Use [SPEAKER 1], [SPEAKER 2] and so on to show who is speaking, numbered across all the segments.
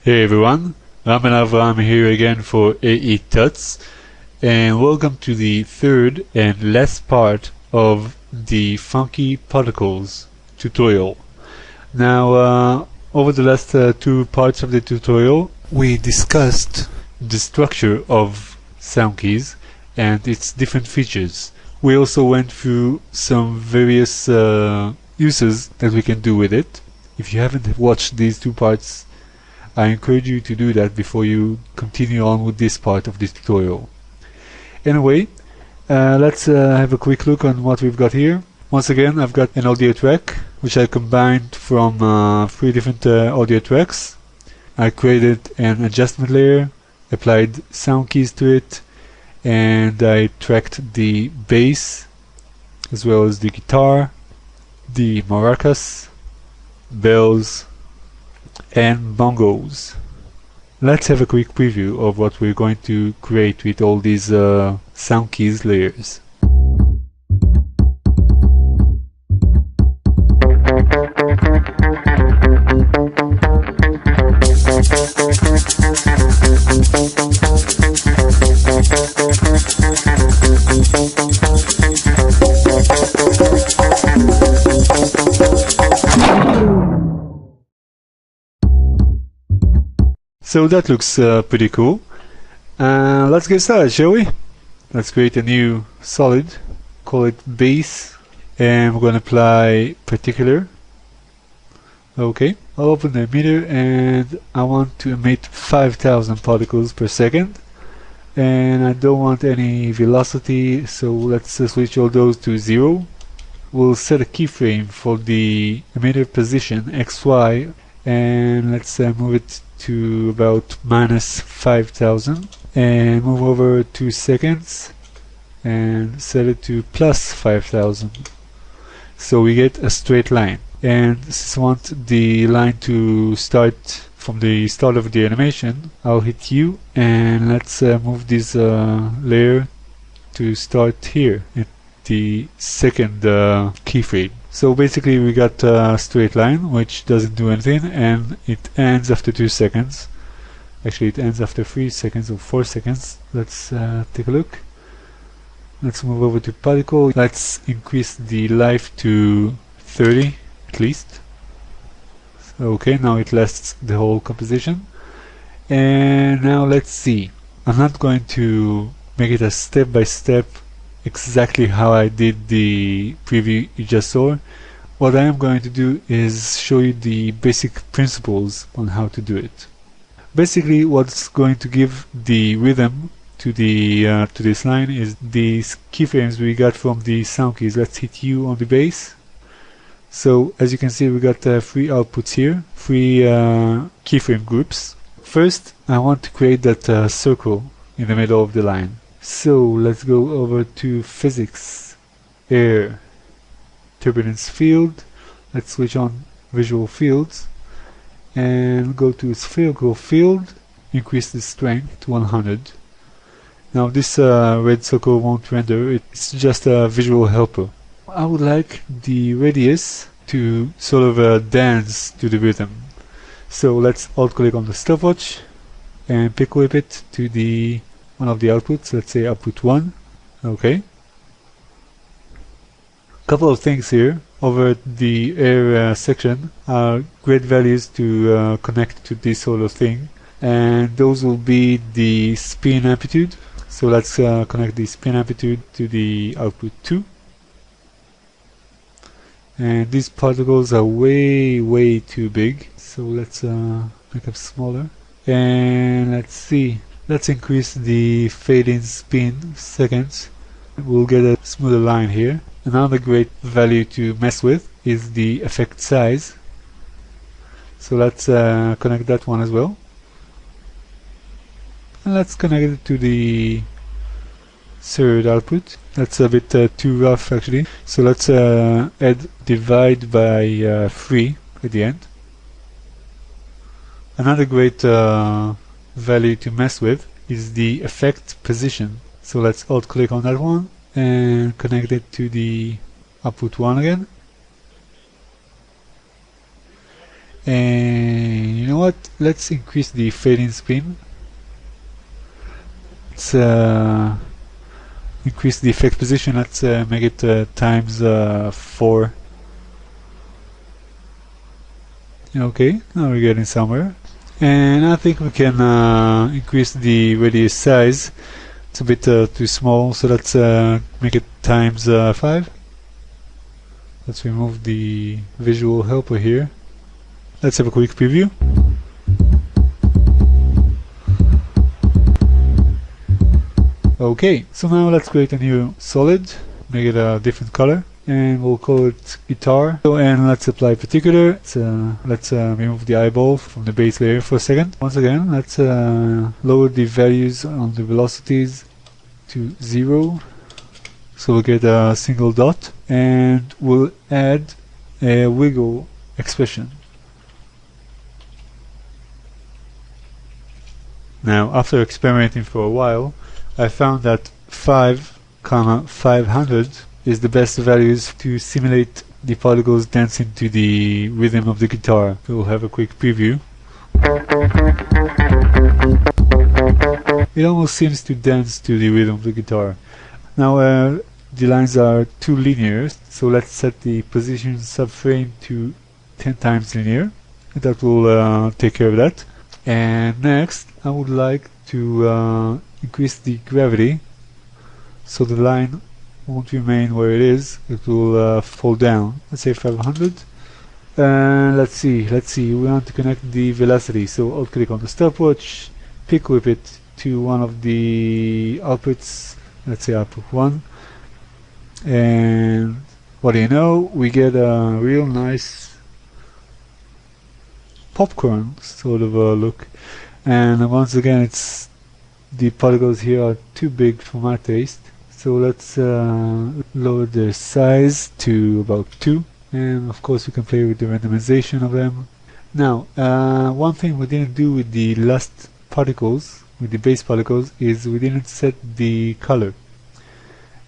[SPEAKER 1] Hey everyone, Ram and Avram here again for AE Tuts, and welcome to the third and last part of the funky particles tutorial. Now, over the last two parts of the tutorial, we discussed the structure of SoundKeys and its different features. We also went through some various uses that we can do with it. If you haven't watched these two parts, I encourage you to do that before you continue on with this part of this tutorial. Anyway, let's have a quick look on what we've got here. Once again, I've got an audio track which I combined from three different audio tracks. I created an adjustment layer, applied SoundKeys to it, and I tracked the bass as well as the guitar, the maracas, bells, and bongos. Let's have a quick preview of what we're going to create with all these SoundKeys layers. So that looks pretty cool. Let's get started, shall we? Let's create a new solid, call it bass, and we're going to apply particular. Okay, I'll open the emitter and I want to emit 5,000 particles per second, and I don't want any velocity, so let's switch all those to 0. We'll set a keyframe for the emitter position XY, and let's move it to about minus 5,000 and move over 2 seconds and set it to plus 5,000, so we get a straight line. And since I want the line to start from the start of the animation, I'll hit U and let's move this layer to start here at the second keyframe. So basically we got a straight line which doesn't do anything, and it ends after 2 seconds. Actually it ends after 3 seconds or 4 seconds. Let's take a look. Let's move over to particle. Let's increase the life to 30 at least. Okay, now it lasts the whole composition. And now let's see. I'm not going to make it a step-by-step exactly how I did the preview you just saw. What I am going to do is show you the basic principles on how to do it. Basically, what's going to give the rhythm to the to this line is these keyframes we got from the SoundKeys. Let's hit U on the bass. So as you can see, we got three outputs here, three keyframe groups. First, I want to create that circle in the middle of the line. So let's go over to physics, air, turbulence field. Let's switch on visual fields and go to spherical field, increase the strength to 100. Now this red circle won't render, it's just a visual helper. I would like the radius to sort of dance to the rhythm. So let's alt click on the stopwatch and pick whip it to the one of the outputs, let's say output 1. Okay. Couple of things here. Over the air section are great values to connect to this sort of thing, and those will be the spin amplitude. So let's connect the spin amplitude to the output 2. And these particles are way too big, so let's make them smaller. And let's see. Let's increase the fade-in spin seconds. We'll get a smoother line here. Another great value to mess with is the effect size. So let's connect that one as well. And let's connect it to the third output. That's a bit too rough actually. So let's add divide by 3 at the end. Another great value to mess with is the effect position. So let's alt click on that one and connect it to the output 1 again. And you know what, let's increase the fading spin. Let's increase the effect position. Let's make it times 4. Okay, now we're getting somewhere. And I think we can increase the radius size. It's a bit too small, so let's make it times 5. Let's remove the visual helper here. Let's have a quick preview. Okay, so now let's create a new solid, make it a different color, and we'll call it guitar. So, and let's apply particular. Let's remove the eyeball from the base layer for a second. Once again, let's lower the values on the velocities to 0, so we'll get a single dot, and we'll add a wiggle expression. Now, after experimenting for a while, I found that 5,500 is the best values to simulate the particles dancing to the rhythm of the guitar. We'll have a quick preview. It almost seems to dance to the rhythm of the guitar. Now the lines are too linear, so let's set the position subframe to 10 times linear. That will take care of that. And next, I would like to increase the gravity, so the line won't remain where it is, it will fall down. Let's say 500. Let's see, we want to connect the velocity, so I'll click on the stopwatch, pick whip it to one of the outputs, let's say output 1, and what do you know, we get a real nice popcorn sort of a look. And once again, the particles here are too big for my taste, so let's lower the size to about 2, and of course we can play with the randomization of them. Now one thing we didn't do with the last particles, with the base particles, is we didn't set the color,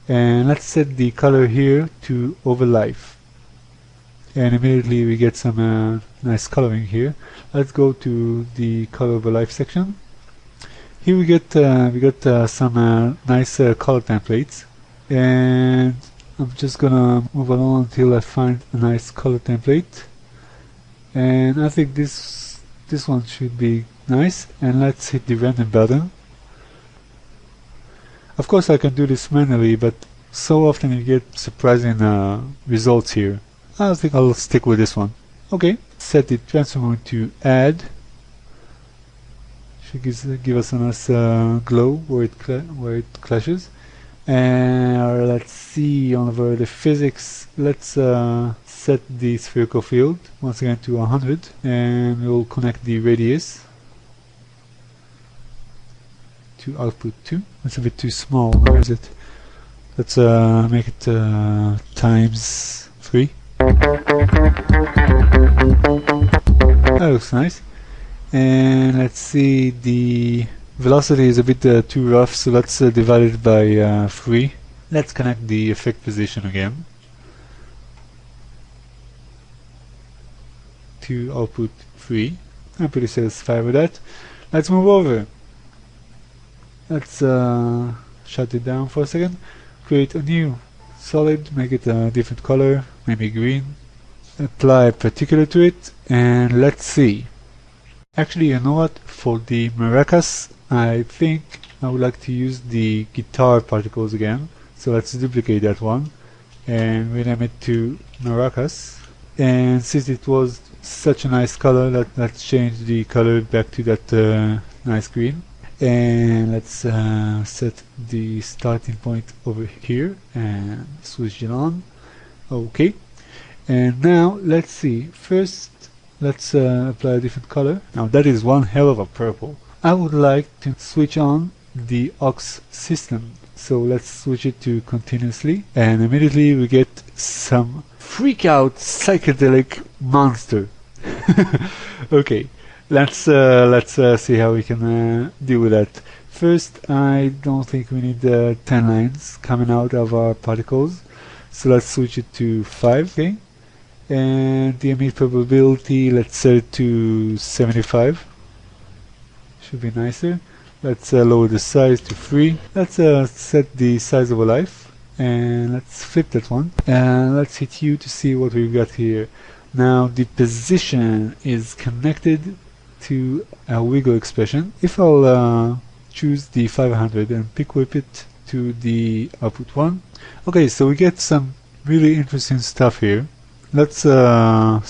[SPEAKER 1] and let's set the color here to overlife, and immediately we get some nice coloring here. Let's go to the color overlife section. Here we got some nice color templates, and I'm just gonna move along until I find a nice color template, and I think this one should be nice. And let's hit the random button. Of course I can do this manually, but so often you get surprising results here. I think I'll stick with this one. Okay, set the transformer to add. Should give us a nice glow where it clashes. And let's see, over the physics, let's set the spherical field once again to 100, and we'll connect the radius to output 2. That's a bit too small. Where is it? Let's make it times 3. That looks nice. And let's see, the velocity is a bit too rough, so let's divide it by 3. Let's connect the effect position again to output 3. I'm pretty satisfied with that. Let's move over. Let's shut it down for a second. Create a new solid, make it a different color, maybe green. Apply particular to it, and let's see. Actually, you know what? For the maracas, I think I would like to use the guitar particles again. So let's duplicate that one and rename it to maracas. And since it was such a nice color, let's change the color back to that nice green. And let's set the starting point over here and switch it on. Okay. And now let's see. First, let's apply a different color. Now that is one hell of a purple. I would like to switch on the aux system. So let's switch it to continuously, and immediately we get some freak out psychedelic monster. Okay, let's see how we can deal with that. First, I don't think we need 10 lines coming out of our particles, so let's switch it to 5. Okay. And the emit probability, let's set it to 75. Should be nicer. Let's lower the size to 3. Let's set the size of a life, and let's flip that one, and let's hit U to see what we've got here. Now the position is connected to a wiggle expression. If I'll choose the 500 and pick whip it to the output 1. Okay, so we get some really interesting stuff here. Let's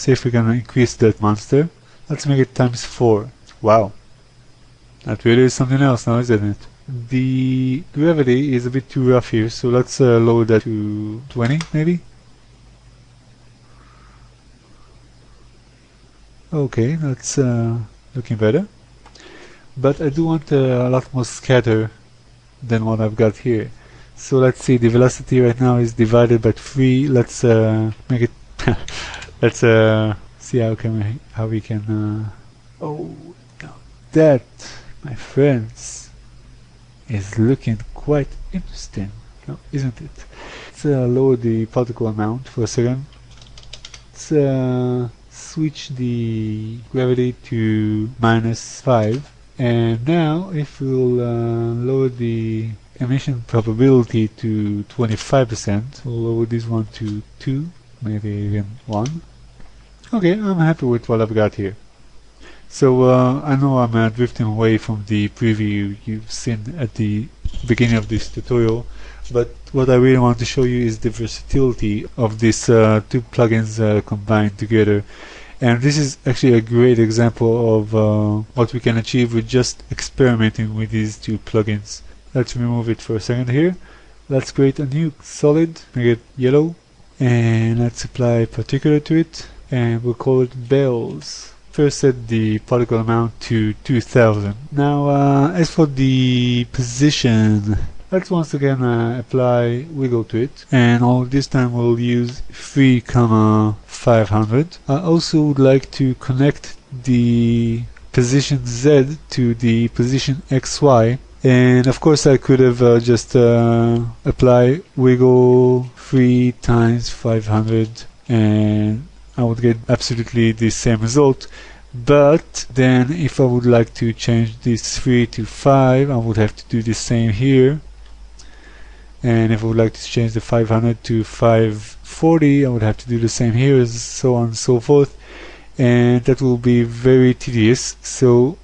[SPEAKER 1] see if we can increase that monster. Let's make it times 4. Wow. That really is something else now, isn't it? The gravity is a bit too rough here, so let's lower that to 20 maybe? Okay, that's looking better. But I do want a lot more scatter than what I've got here. So let's see, the velocity right now is divided by 3. Let's make it let's see how we can oh, now that, my friends, is looking quite interesting, no, isn't it? Let's lower the particle amount for a second. Let's switch the gravity to -5, and now if we'll lower the emission probability to 25%, we'll lower this one to 2, maybe even 1. Okay, I'm happy with what I've got here. So I know I'm drifting away from the preview you've seen at the beginning of this tutorial, but what I really want to show you is the versatility of these two plugins combined together. And this is actually a great example of what we can achieve with just experimenting with these two plugins. Let's remove it for a second here. Let's create a new solid, make it yellow, and let's apply particular to it, and we'll call it bells. First set the particle amount to 2000. Now as for the position, let's once again apply wiggle to it, and all this time we'll use 3,500. I also would like to connect the position Z to the position XY, and of course I could have just apply wiggle 3 times 500 and I would get absolutely the same result. But then if I would like to change this 3 to 5, I would have to do the same here. And if I would like to change the 500 to 540, I would have to do the same here, so on and so forth. And that will be very tedious. So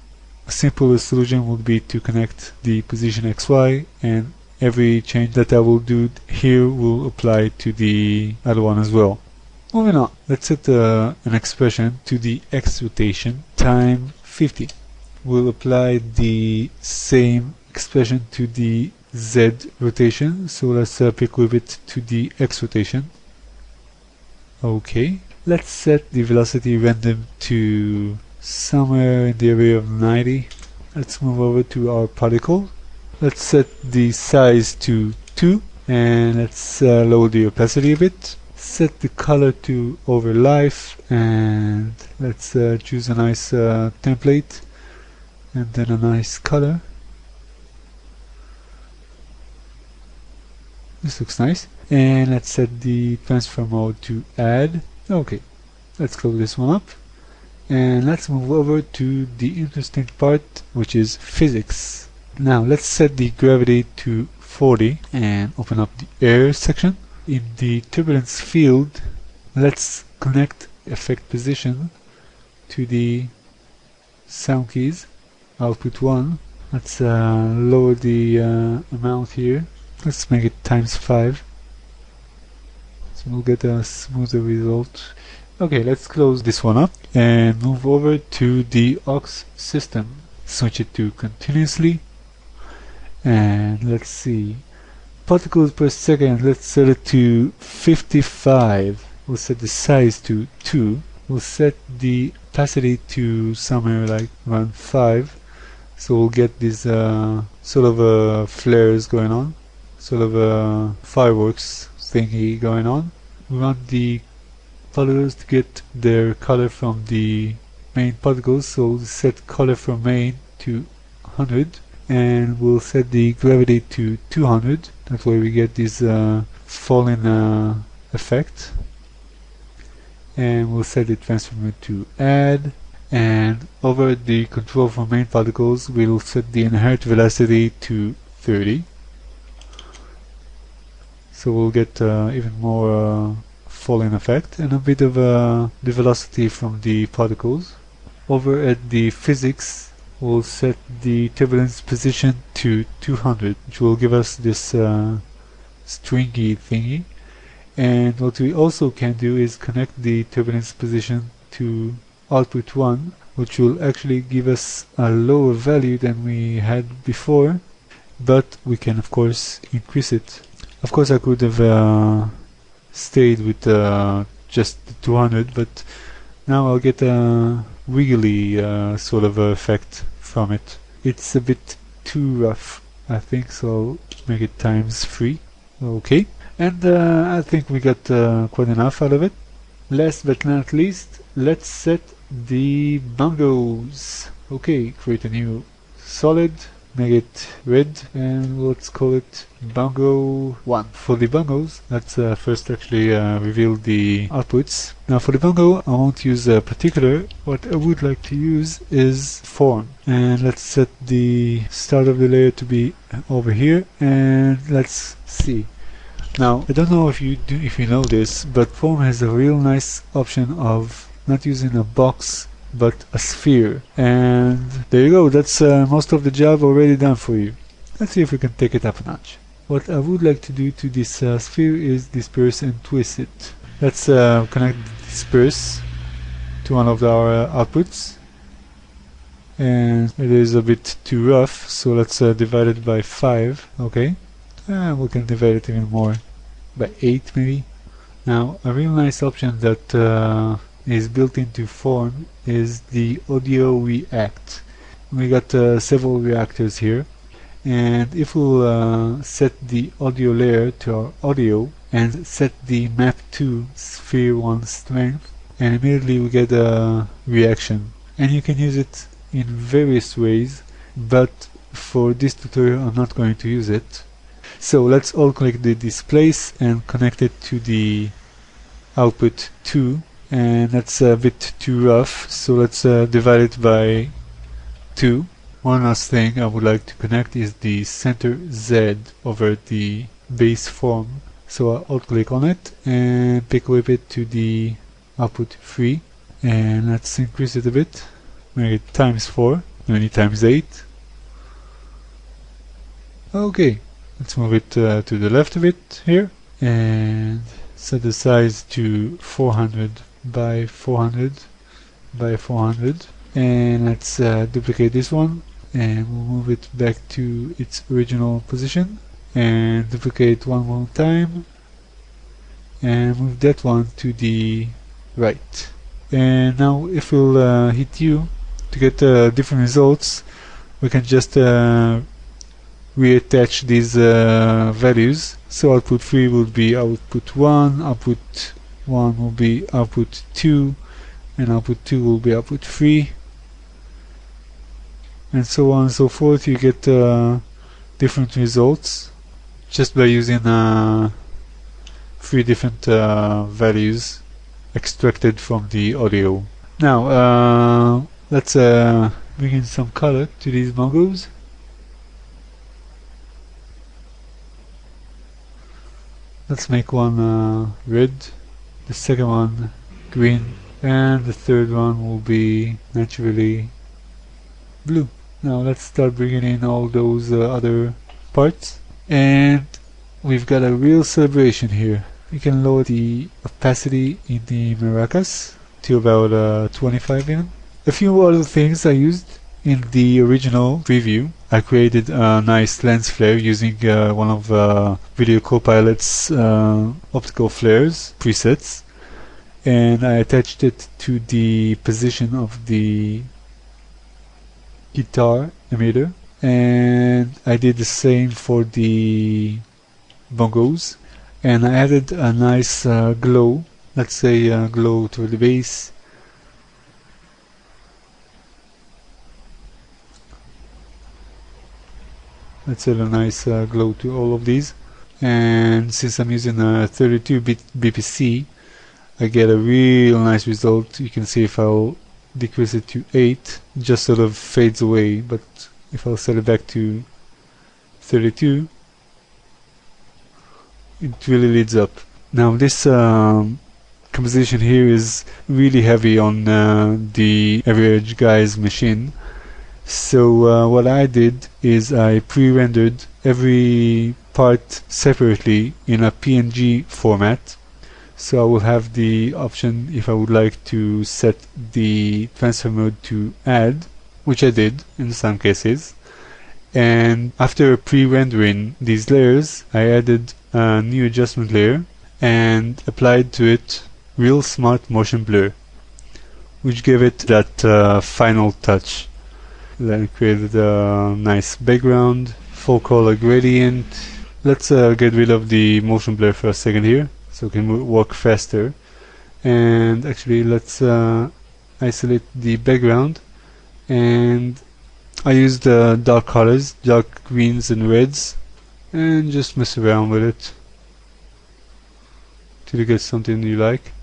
[SPEAKER 1] a simple solution would be to connect the position XY, and every change that I will do here will apply to the other one as well. Moving on, let's set an expression to the X rotation time 50. We'll apply the same expression to the Z rotation, so let's pick with it to the X rotation. Okay, let's set the velocity random to somewhere in the area of 90. Let's move over to our particle. Let's set the size to 2, and let's lower the opacity a bit. Set the color to over life, and let's choose a nice template and then a nice color. This looks nice. And let's set the transfer mode to add. Okay, let's close this one up, and let's move over to the interesting part, which is physics. Now let's set the gravity to 40 and open up the air section. In the turbulence field, let's connect effect position to the SoundKeys output 1. Let's lower the amount here. Let's make it times 5, so we'll get a smoother result. Okay, let's close this one up and move over to the aux system. Switch it to continuously, and let's see, particles per second, let's set it to 55. We'll set the size to 2. We'll set the opacity to somewhere like around 5, so we'll get this sort of flares going on, sort of a fireworks thingy going on. We want the particles to get their color from the main particles, so we'll set color from main to 100, and we'll set the gravity to 200. That way we get this falling effect. and we'll set the transformer to add, and over the control for main particles we'll set the inherent velocity to 30, so we'll get even more falling effect and a bit of the velocity from the particles. Over at the physics we'll set the turbulence position to 200, which will give us this stringy thingy. And what we also can do is connect the turbulence position to output 1, which will actually give us a lower value than we had before, but we can of course increase it. Of course I could have stayed with just the 200, but now I'll get a wiggly sort of effect from it. It's a bit too rough, I think, so I'll make it ×3. Okay, and I think we got quite enough out of it. Last but not least, let's set the bongos. Okay, create a new solid, make it red, and let's call it bongo 1. For the bongos, let's first actually reveal the outputs. Now for the bongo, I won't use a particular. What I would like to use is form, and let's set the start of the layer to be over here, and let's see. Now I don't know if you know this, but form has a real nice option of not using a box but a sphere, and there you go. That's most of the job already done for you. Let's see if we can take it up a notch. What I would like to do to this sphere is disperse and twist it. Let's connect the disperse to one of our outputs, and it is a bit too rough, so let's divide it by 5. Okay, and we can divide it even more, by 8 maybe. Now a real nice option that is built into form is the audio react. We got several reactors here, and if we'll set the audio layer to our audio and set the map to sphere 1 strength, and immediately we get a reaction, and you can use it in various ways, but for this tutorial I'm not going to use it. So let's all click the displace and connect it to the output 2, and that's a bit too rough, so let's divide it by 2. One last thing I would like to connect is the center Z over the base form, so I'll alt click on it and pick whip it to the output 3, and let's increase it a bit, make it ×4, maybe ×8. Okay, let's move it to the left a bit here, and set the size to 400 by 400 by 400, and let's duplicate this one, and we'll move it back to its original position, and duplicate one more time, and move that one to the right. And now if we'll hit U to get different results, we can just reattach these values. So output 3 will be output 1, output 1 will be output 2, and output 2 will be output 3, and so on and so forth. You get different results just by using 3 different values extracted from the audio. Now let's bring in some color to these bongos. Let's make one red, the second one green, and the third one will be naturally blue. Now let's start bringing in all those other parts, and we've got a real celebration here. We can lower the opacity in the maracas to about 25 even. A few other things I used in the original preview. I created a nice lens flare using one of Video Copilot's optical flares presets, and I attached it to the position of the guitar emitter, and I did the same for the bongos, and I added a nice glow, let's say glow to the bass. Let's add a nice glow to all of these, and since I'm using a 32-bit BPC, I get a real nice result. You can see if I'll decrease it to 8, it just sort of fades away, but if I'll set it back to 32, it really leads up. Now this composition here is really heavy on the average guy's machine. So what I did is I pre-rendered every part separately in a PNG format. So I will have the option if I would like to set the transfer mode to add, which I did in some cases. And after pre-rendering these layers, I added a new adjustment layer and applied to it Real Smart Motion Blur, which gave it that final touch. Then created a nice background, full color gradient. Let's get rid of the motion blur for a second here, so we can work faster. And actually let's isolate the background, and I used dark colors, dark greens and reds, and just mess around with it till you get something you like.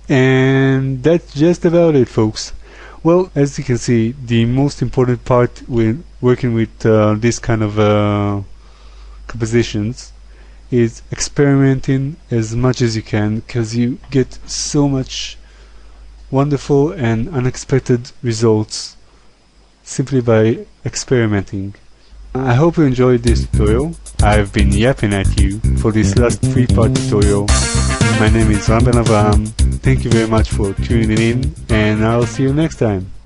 [SPEAKER 1] And that's just about it, folks. Well, as you can see, the most important part when working with this kind of compositions is experimenting as much as you can, because you get so much wonderful and unexpected results simply by experimenting. I hope you enjoyed this tutorial. I've been yapping at you for this last 3-part tutorial. My name is Ramban Avraham. Thank you very much for tuning in, and I'll see you next time.